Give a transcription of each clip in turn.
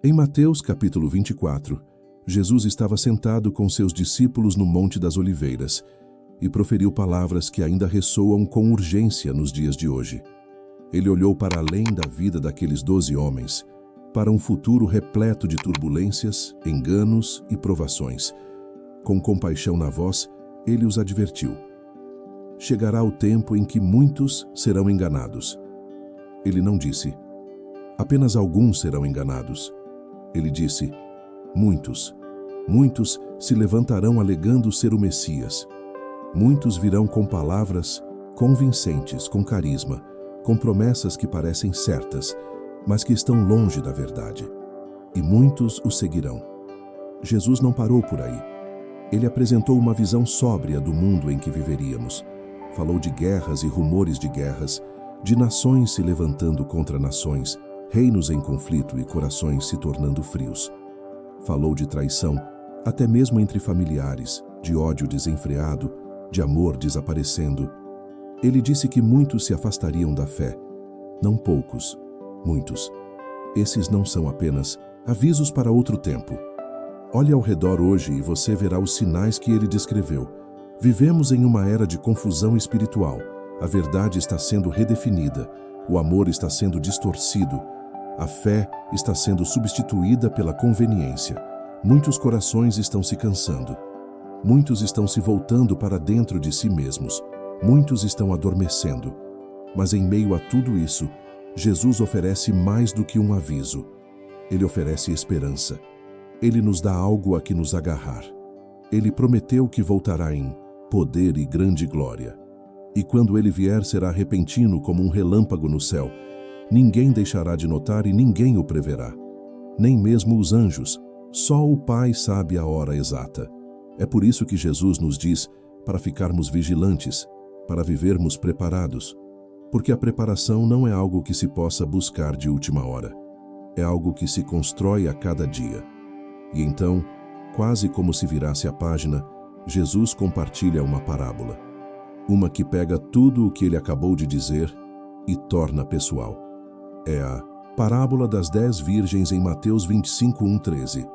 Em Mateus capítulo 24, Jesus estava sentado com seus discípulos no Monte das Oliveiras e proferiu palavras que ainda ressoam com urgência nos dias de hoje. Ele olhou para além da vida daqueles 12 homens, para um futuro repleto de turbulências, enganos e provações. Com compaixão na voz, ele os advertiu. Chegará o tempo em que muitos serão enganados. Ele não disse, apenas alguns serão enganados. Ele disse, muitos se levantarão alegando ser o Messias. Muitos virão com palavras convincentes, com carisma, com promessas que parecem certas, mas que estão longe da verdade. E muitos o seguirão. Jesus não parou por aí. Ele apresentou uma visão sóbria do mundo em que viveríamos. Falou de guerras e rumores de guerras, de nações se levantando contra nações, reinos em conflito e corações se tornando frios. Falou de traição, até mesmo entre familiares, de ódio desenfreado, de amor desaparecendo. Ele disse que muitos se afastariam da fé. Não poucos, muitos. Esses não são apenas avisos para outro tempo. Olhe ao redor hoje e você verá os sinais que ele descreveu. Vivemos em uma era de confusão espiritual. A verdade está sendo redefinida. O amor está sendo distorcido. A fé está sendo substituída pela conveniência. Muitos corações estão se cansando. Muitos estão se voltando para dentro de si mesmos. Muitos estão adormecendo. Mas em meio a tudo isso, Jesus oferece mais do que um aviso. Ele oferece esperança. Ele nos dá algo a que nos agarrar. Ele prometeu que voltará em poder e grande glória. E quando ele vier, será repentino como um relâmpago no céu. Ninguém deixará de notar e ninguém o preverá. Nem mesmo os anjos. Só o Pai sabe a hora exata. É por isso que Jesus nos diz para ficarmos vigilantes, para vivermos preparados. Porque a preparação não é algo que se possa buscar de última hora. É algo que se constrói a cada dia. E então, quase como se virasse a página, Jesus compartilha uma parábola. Uma que pega tudo o que ele acabou de dizer e torna pessoal. É a parábola das 10 virgens em Mateus 25, 1-13.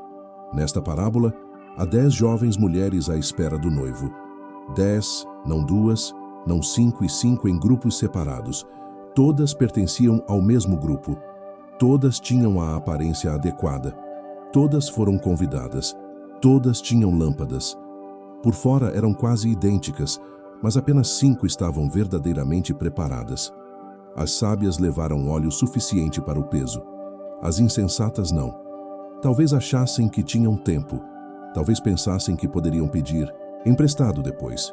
Nesta parábola, há 10 jovens mulheres à espera do noivo. 10, não 2, não 5 e 5 em grupos separados. Todas pertenciam ao mesmo grupo. Todas tinham a aparência adequada. Todas foram convidadas. Todas tinham lâmpadas. Por fora eram quase idênticas, mas apenas 5 estavam verdadeiramente preparadas. As sábias levaram óleo suficiente para o peso. As insensatas não. Talvez achassem que tinham tempo. Talvez pensassem que poderiam pedir emprestado depois.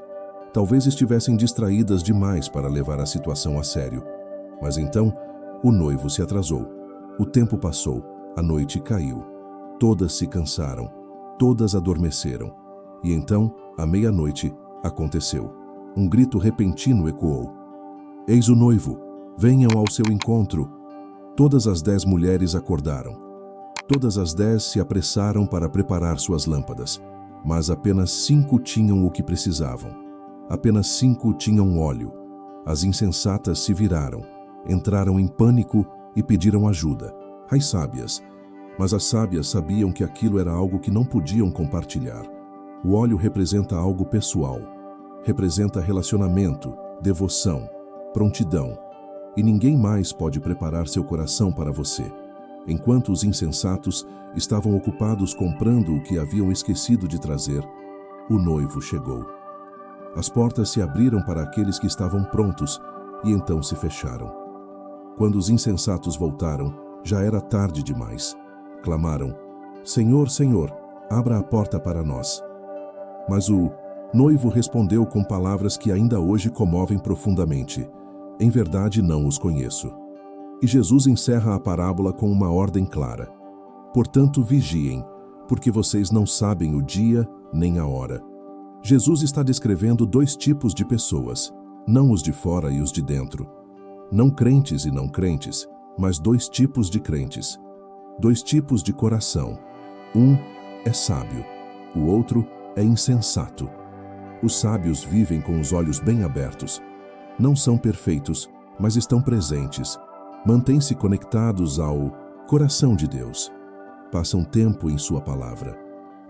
Talvez estivessem distraídas demais para levar a situação a sério. Mas então, o noivo se atrasou. O tempo passou. A noite caiu. Todas se cansaram. Todas adormeceram. E então, à meia-noite, aconteceu. Um grito repentino ecoou. Eis o noivo! Venham ao seu encontro. Todas as 10 mulheres acordaram. Todas as 10 se apressaram para preparar suas lâmpadas, mas apenas 5 tinham o que precisavam. Apenas 5 tinham óleo. As insensatas se viraram, entraram em pânico e pediram ajuda. As sábias. Mas as sábias sabiam que aquilo era algo que não podiam compartilhar. O óleo representa algo pessoal. Representa relacionamento, devoção, prontidão. E ninguém mais pode preparar seu coração para você. Enquanto os insensatos estavam ocupados comprando o que haviam esquecido de trazer, o noivo chegou. As portas se abriram para aqueles que estavam prontos e então se fecharam. Quando os insensatos voltaram, já era tarde demais. Clamaram, Senhor, Senhor, abra a porta para nós. Mas o noivo respondeu com palavras que ainda hoje comovem profundamente. Em verdade, não os conheço. E Jesus encerra a parábola com uma ordem clara. Portanto, vigiem, porque vocês não sabem o dia nem a hora. Jesus está descrevendo 2 tipos de pessoas, não os de fora e os de dentro. Não crentes e não crentes, mas 2 tipos de crentes. 2 tipos de coração. Um é sábio, o outro é insensato. Os sábios vivem com os olhos bem abertos. Não são perfeitos, mas estão presentes. Mantêm-se conectados ao coração de Deus. passam tempo em sua palavra.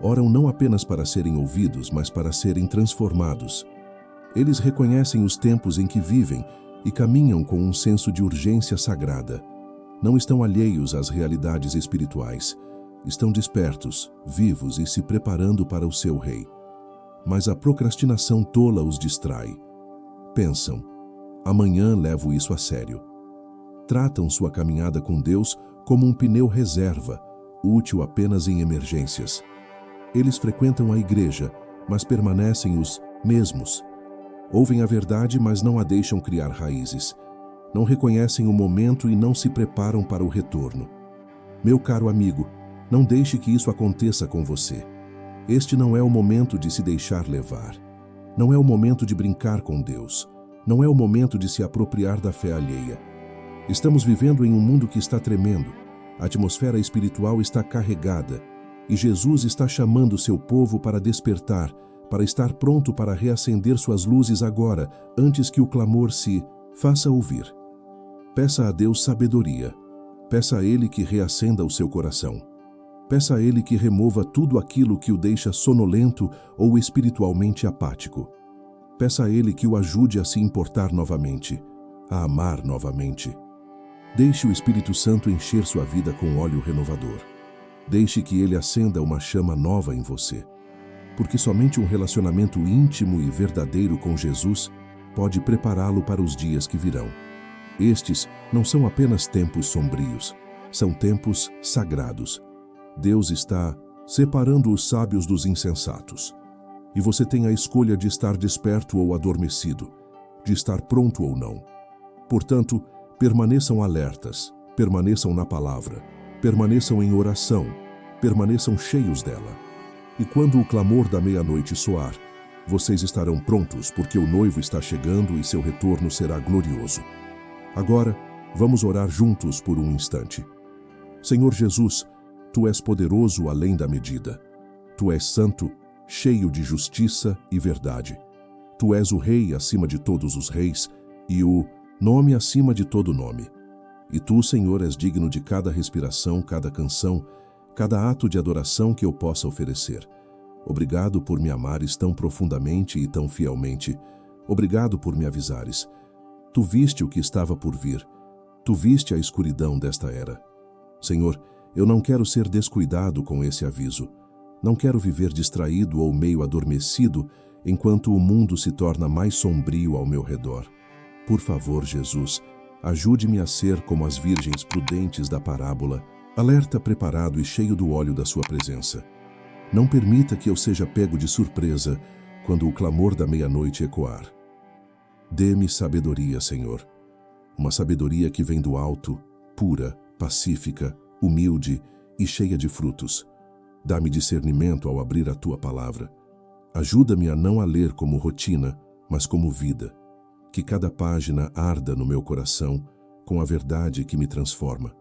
Oram não apenas para serem ouvidos, mas para serem transformados. Eles reconhecem os tempos em que vivem e caminham com um senso de urgência sagrada. Não estão alheios às realidades espirituais. Estão despertos, vivos e se preparando para o seu rei. Mas a procrastinação tola os distrai. Pensam: amanhã levo isso a sério. Tratam sua caminhada com Deus como um pneu reserva, útil apenas em emergências. Eles frequentam a igreja, mas permanecem os mesmos. Ouvem a verdade, mas não a deixam criar raízes. Não reconhecem o momento e não se preparam para o retorno. Meu caro amigo, não deixe que isso aconteça com você. Este não é o momento de se deixar levar. Não é o momento de brincar com Deus. Não é o momento de se apropriar da fé alheia. Estamos vivendo em um mundo que está tremendo. A atmosfera espiritual está carregada e Jesus está chamando seu povo para despertar, para estar pronto para reacender suas luzes agora, antes que o clamor se faça ouvir. Peça a Deus sabedoria. Peça a Ele que reacenda o seu coração. Peça a Ele que remova tudo aquilo que o deixa sonolento ou espiritualmente apático. Peça a Ele que o ajude a se importar novamente, a amar novamente. Deixe o Espírito Santo encher sua vida com óleo renovador. Deixe que Ele acenda uma chama nova em você. Porque somente um relacionamento íntimo e verdadeiro com Jesus pode prepará-lo para os dias que virão. Estes não são apenas tempos sombrios, são tempos sagrados. Deus está separando os sábios dos insensatos. E você tem a escolha de estar desperto ou adormecido, de estar pronto ou não. Portanto, permaneçam alertas, permaneçam na palavra, permaneçam em oração, permaneçam cheios dela. E quando o clamor da meia-noite soar, vocês estarão prontos, porque o noivo está chegando e seu retorno será glorioso. Agora, vamos orar juntos por um instante. Senhor Jesus, Tu és poderoso além da medida. Tu és santo, cheio de justiça e verdade. Tu és o Rei acima de todos os reis e o nome acima de todo nome. E Tu, Senhor, és digno de cada respiração, cada canção, cada ato de adoração que eu possa oferecer. Obrigado por me amares tão profundamente e tão fielmente. Obrigado por me avisares. Tu viste o que estava por vir. Tu viste a escuridão desta era. Senhor, eu não quero ser descuidado com esse aviso. Não quero viver distraído ou meio adormecido enquanto o mundo se torna mais sombrio ao meu redor. Por favor, Jesus, ajude-me a ser como as virgens prudentes da parábola, alerta, preparado e cheio do óleo da sua presença. Não permita que eu seja pego de surpresa quando o clamor da meia-noite ecoar. Dê-me sabedoria, Senhor. Uma sabedoria que vem do alto, pura, pacífica, humilde e cheia de frutos. Dá-me discernimento ao abrir a Tua palavra. Ajuda-me a não a ler como rotina, mas como vida. Que cada página arda no meu coração com a verdade que me transforma.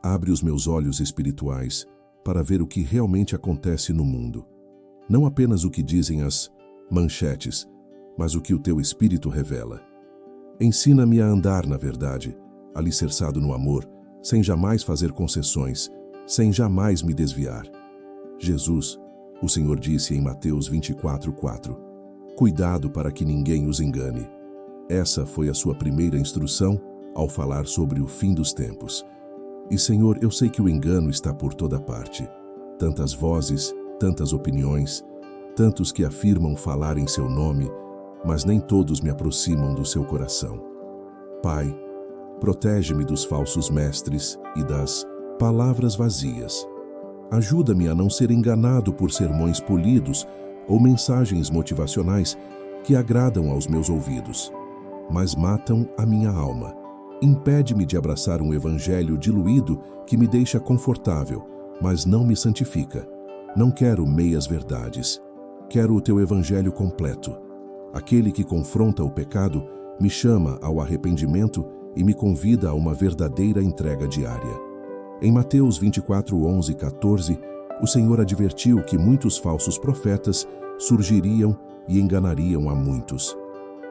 Abre os meus olhos espirituais para ver o que realmente acontece no mundo. Não apenas o que dizem as manchetes, mas o que o Teu Espírito revela. Ensina-me a andar na verdade, alicerçado no amor, sem jamais fazer concessões, sem jamais me desviar. Jesus, o Senhor disse em Mateus 24:4, cuidado para que ninguém os engane. Essa foi a sua primeira instrução ao falar sobre o fim dos tempos. E, Senhor, eu sei que o engano está por toda parte. Tantas vozes, tantas opiniões, tantos que afirmam falar em seu nome, mas nem todos me aproximam do seu coração. Pai, protege-me dos falsos mestres e das palavras vazias. Ajuda-me a não ser enganado por sermões polidos ou mensagens motivacionais que agradam aos meus ouvidos, mas matam a minha alma. Impede-me de abraçar um evangelho diluído que me deixa confortável, mas não me santifica. Não quero meias verdades. Quero o Teu evangelho completo. Aquele que confronta o pecado, me chama ao arrependimento e me convida a uma verdadeira entrega diária. Em Mateus 24:11 e 14, o Senhor advertiu que muitos falsos profetas surgiriam e enganariam a muitos,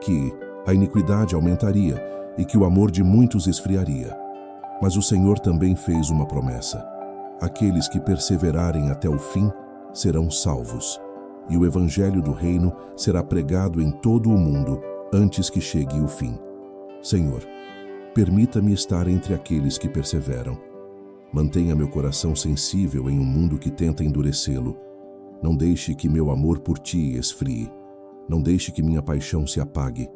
que a iniquidade aumentaria e que o amor de muitos esfriaria. Mas o Senhor também fez uma promessa. Aqueles que perseverarem até o fim serão salvos, e o evangelho do reino será pregado em todo o mundo antes que chegue o fim. Senhor, permita-me estar entre aqueles que perseveram. Mantenha meu coração sensível em um mundo que tenta endurecê-lo. Não deixe que meu amor por ti esfrie. Não deixe que minha paixão se apague.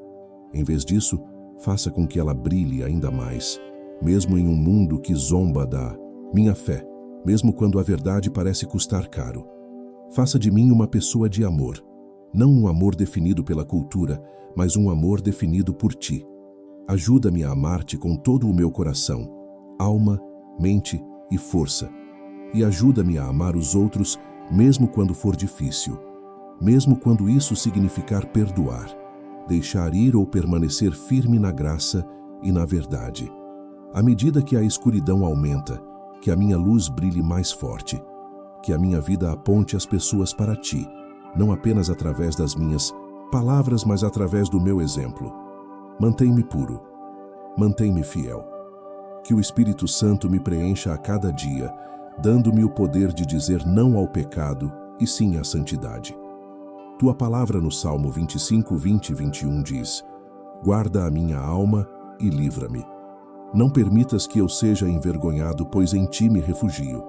Em vez disso, faça com que ela brilhe ainda mais, mesmo em um mundo que zomba da minha fé, mesmo quando a verdade parece custar caro. Faça de mim uma pessoa de amor, não um amor definido pela cultura, mas um amor definido por ti. Ajuda-me a amar-te com todo o meu coração, alma, mente e força. E ajuda-me a amar os outros mesmo quando for difícil, mesmo quando isso significar perdoar, deixar ir ou permanecer firme na graça e na verdade. À medida que a escuridão aumenta, que a minha luz brilhe mais forte, que a minha vida aponte as pessoas para ti, não apenas através das minhas palavras, mas através do meu exemplo. Mantém-me puro, mantém-me fiel. Que o Espírito Santo me preencha a cada dia, dando-me o poder de dizer não ao pecado e sim à santidade. Tua palavra no Salmo 25, 20 e 21 diz: guarda a minha alma e livra-me. Não permitas que eu seja envergonhado, pois em ti me refugio.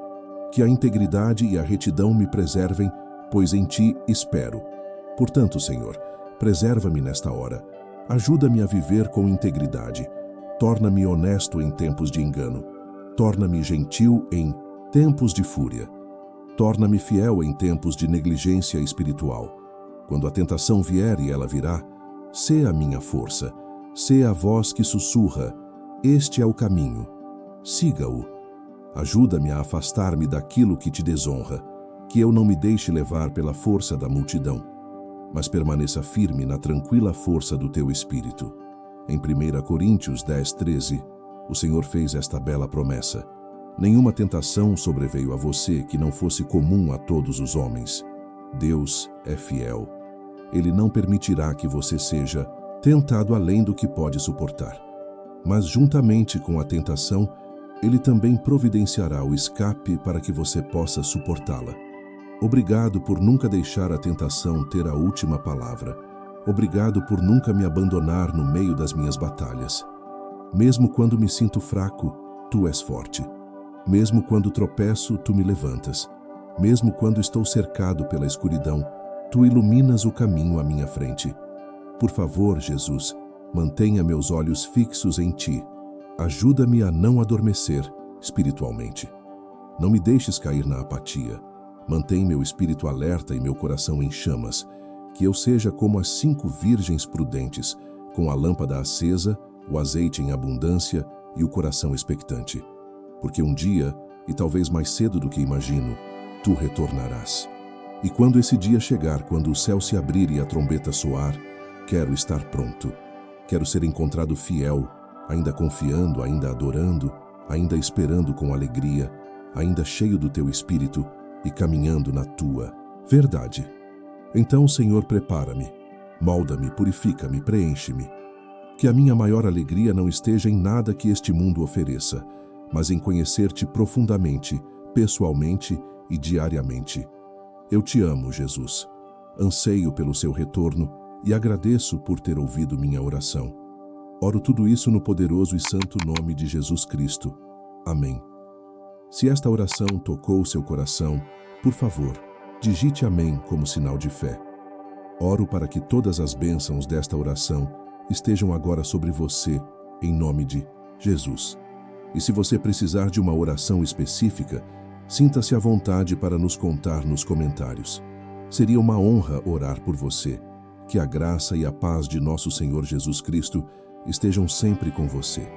Que a integridade e a retidão me preservem, pois em ti espero. Portanto, Senhor, preserva-me nesta hora. Ajuda-me a viver com integridade. Torna-me honesto em tempos de engano. Torna-me gentil em tempos de fúria. Torna-me fiel em tempos de negligência espiritual. Quando a tentação vier, e ela virá, sê a minha força, sê a voz que sussurra: este é o caminho, siga-o. Ajuda-me a afastar-me daquilo que te desonra, que eu não me deixe levar pela força da multidão, mas permaneça firme na tranquila força do teu Espírito. Em 1 Coríntios 10, 13, o Senhor fez esta bela promessa: nenhuma tentação sobreveio a você que não fosse comum a todos os homens. Deus é fiel. Ele não permitirá que você seja tentado além do que pode suportar. Mas juntamente com a tentação, Ele também providenciará o escape para que você possa suportá-la. Obrigado por nunca deixar a tentação ter a última palavra. Obrigado por nunca me abandonar no meio das minhas batalhas. Mesmo quando me sinto fraco, Tu és forte. Mesmo quando tropeço, Tu me levantas. Mesmo quando estou cercado pela escuridão, Tu iluminas o caminho à minha frente. Por favor, Jesus, mantenha meus olhos fixos em Ti. Ajuda-me a não adormecer espiritualmente. Não me deixes cair na apatia. Mantém meu espírito alerta e meu coração em chamas, que eu seja como as 5 virgens prudentes, com a lâmpada acesa, o azeite em abundância e o coração expectante. Porque um dia, e talvez mais cedo do que imagino, Tu retornarás. E quando esse dia chegar, quando o céu se abrir e a trombeta soar, quero estar pronto. Quero ser encontrado fiel, ainda confiando, ainda adorando, ainda esperando com alegria, ainda cheio do Teu Espírito e caminhando na Tua verdade. Então, Senhor, prepara-me, molda-me, purifica-me, preenche-me. Que a minha maior alegria não esteja em nada que este mundo ofereça, mas em conhecer-Te profundamente, pessoalmente e diariamente. Eu Te amo, Jesus. Anseio pelo Seu retorno e agradeço por ter ouvido minha oração. Oro tudo isso no poderoso e santo nome de Jesus Cristo. Amém. Se esta oração tocou seu coração, por favor, digite amém como sinal de fé. Oro para que todas as bênçãos desta oração estejam agora sobre você, em nome de Jesus. E se você precisar de uma oração específica, sinta-se à vontade para nos contar nos comentários. Seria uma honra orar por você. Que a graça e a paz de nosso Senhor Jesus Cristo estejam sempre com você.